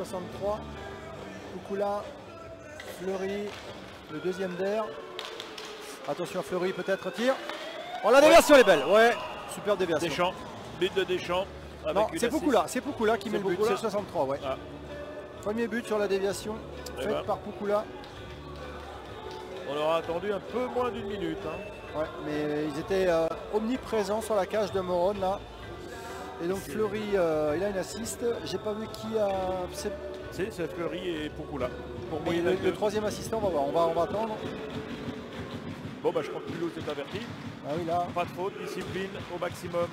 63. Kukula, Fleury, le deuxième d'air. Attention, Fleury peut-être tire. Oh, la déviation est belle. Ouais, super déviation. Deschamps, but de Deschamps. Non, c'est Pukula qui met le but, c'est le 63, ouais. Ah. Premier but sur la déviation, faite par Pukula. On aura attendu un peu moins d'une minute. Hein. Ouais, mais ils étaient omniprésents sur la cage de Morone là. Et donc Fleury, il a une assist. J'ai pas vu qui a. C'est Fleury et Pukula. Pour moi, le troisième assistant, on va voir, on va attendre. Bon, bah je crois que Mulhouse est averti. Ah oui, là. Pas de faute, discipline au maximum.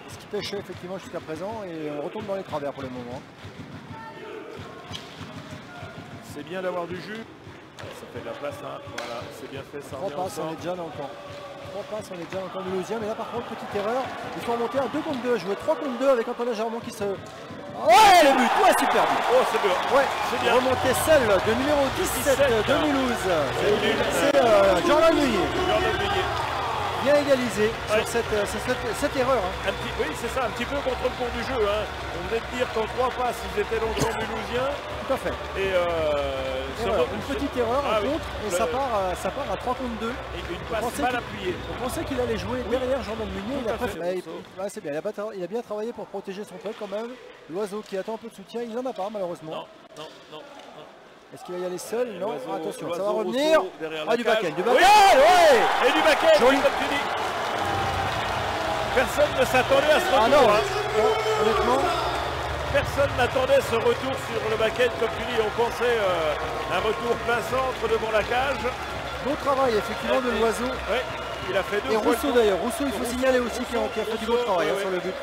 Ce qui pêchait effectivement jusqu'à présent et on retourne dans les travers pour le moment. C'est bien d'avoir du jus. Ça fait de la place, hein. Voilà, c'est bien fait. 3 passes, on est déjà dans le camp. 3 passes, on est déjà dans le camp mulhousien. Mais là, par contre, petite erreur. Il faut remonter à 2 contre 2. Jouer 3 contre 2 avec Antonin Germont qui se. Ouais, le but! Ouais, super but! Oh, c'est bien! Ouais, c'est bien. Remontée celle de numéro 17 de Mulhouse. C'est Jordan Meunier. Bien égalisé sur cette erreur. Hein. Oui, c'est ça, un petit peu contre le cours du jeu. Hein. On venait de dire qu'en 3 passes, ils étaient dans le camp mulhousien. Tout à fait. Et voilà, une petite erreur, un contre, et ça part à 3 contre 2. Et une passe mal appuyée. On pensait qu'il allait jouer derrière Jordan Meunier. C'est bien, il a bien travaillé pour protéger son truc quand même. L'oiseau qui attend un peu de soutien, il n'en a pas malheureusement. Non. Est-ce qu'il va y aller seul? Non, attention, ça va revenir. Du back-end, oui. Ouais. Et du back-end, joli. Comme tu dis. Personne ne s'attendait à ce retour. Ah non, honnêtement. Personne n'attendait ce retour sur le back-end, comme tu dis. On pensait un retour plein centre devant la cage. Beau travail, effectivement, de l'oiseau. Oui, il a fait 2 Et Rousseau d'ailleurs. Rousseau, il faut signaler aussi qu'il a fait du beau travail sur le but.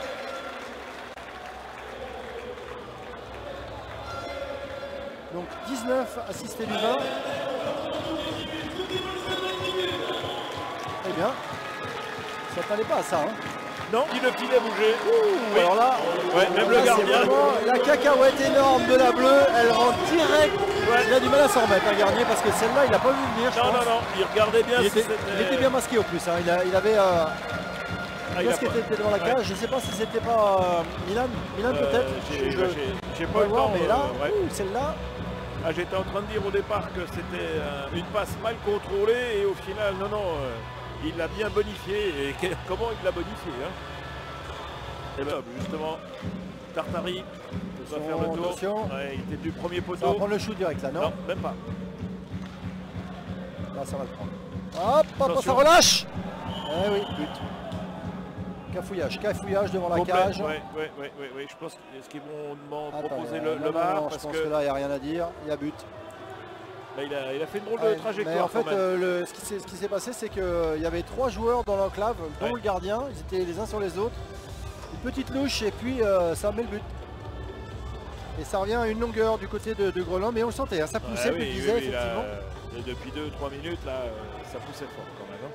Donc 19 assistés du 20. Eh bien, ça n'allait pas à ça. Hein. Non, le pied a bougé. Oui. Alors là, même le gardien. La cacahuète énorme de la bleue, elle rentre direct. Ouais. Il a du mal à s'en remettre, un gardien, parce que celle-là, il n'a pas vu venir. Non, il regardait bien. Il était bien masqué au plus. Hein. Il avait. Qu'est-ce qui était devant la cage? Je ne sais pas si c'était pas Milan peut-être. J'ai pas eu le temps, mais là, celle-là. Ah, j'étais en train de dire au départ que c'était une passe mal contrôlée et au final, non, il l'a bien bonifié. Et comment il l'a bonifié hein. Et bien, justement, Tartari va faire le tour. Ouais, il était du premier poteau. Ça va prendre le shoot direct là, non? Non, même pas. Là, ça va le prendre. Hop, ça relâche. Eh oui, but. Cafouillage devant la cage. Oui. Je pense qu'ils vont proposer le bar. Je pense que là, il n'y a rien à dire. Il y a but. Là, il a fait une drôle de trajectoire. Mais en fait, ce qui s'est passé, c'est qu'il y avait 3 joueurs dans l'enclave, dont le gardien. Ils étaient les uns sur les autres. Une petite louche et puis ça met le but. Et ça revient à une longueur du côté de Grenoble. Mais on le sentait, hein, ça poussait, tu disais, effectivement. Depuis 2-3 minutes, là, ça poussait fort quand même. Hein.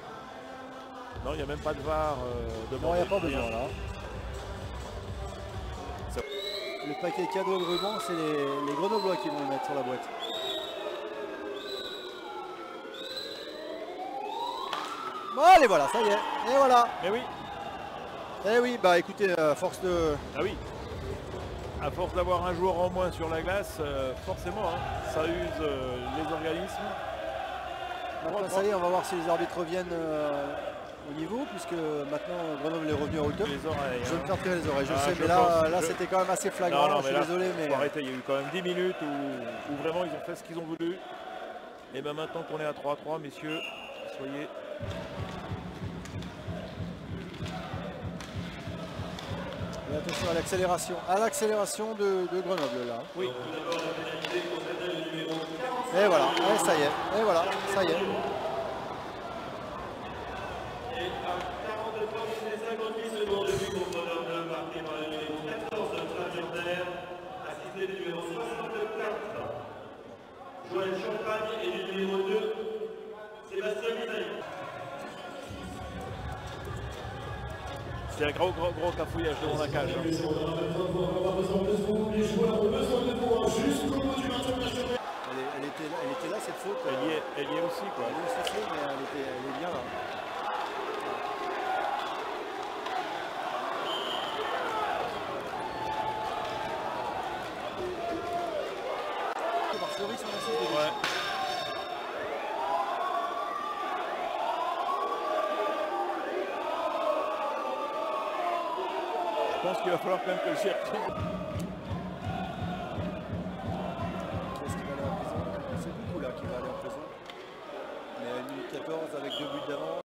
Non, il n'y a même pas de VAR demandé. Non, il n'y a pas besoin là. Le paquet cadeau de ruban, c'est les Grenoblois qui vont le mettre sur la boîte. Bon, allez, voilà, ça y est. Et voilà. Mais oui. Eh oui, bah écoutez, à force de... Ah oui. À force d'avoir un joueur en moins sur la glace, forcément, hein, ça use les organismes. Maintenant, ça y est, on va voir si les arbitres reviennent au niveau, puisque maintenant Grenoble est revenu à hauteur. Les oreilles. Je vais me faire tirer les oreilles, je sais, mais là c'était quand même assez flagrant, non, je suis désolé. Mais arrêtez, il y a eu quand même 10 minutes où vraiment ils ont fait ce qu'ils ont voulu. Et bien maintenant qu'on est à 3-3, messieurs, soyez... Et attention à l'accélération de Grenoble là. Oui. Et voilà, ça y est, et voilà, ça y est. Joël Champagne et du numéro 2, Sébastien Misaï. C'est un gros cafouillage devant la cage. Les joueurs ont besoin de vous jusqu'au bout du match national. Elle était là cette faute. Elle y est aussi quoi. Elle est aussi, mais elle est bien là. Fleury sur l'assise de Ouais. Je pense qu'il va falloir quand même que le circuit. Est-ce qu'il va aller en prison? C'est beaucoup là qui va aller en prison. Mais 1 minute 14 avec 2 buts d'avance.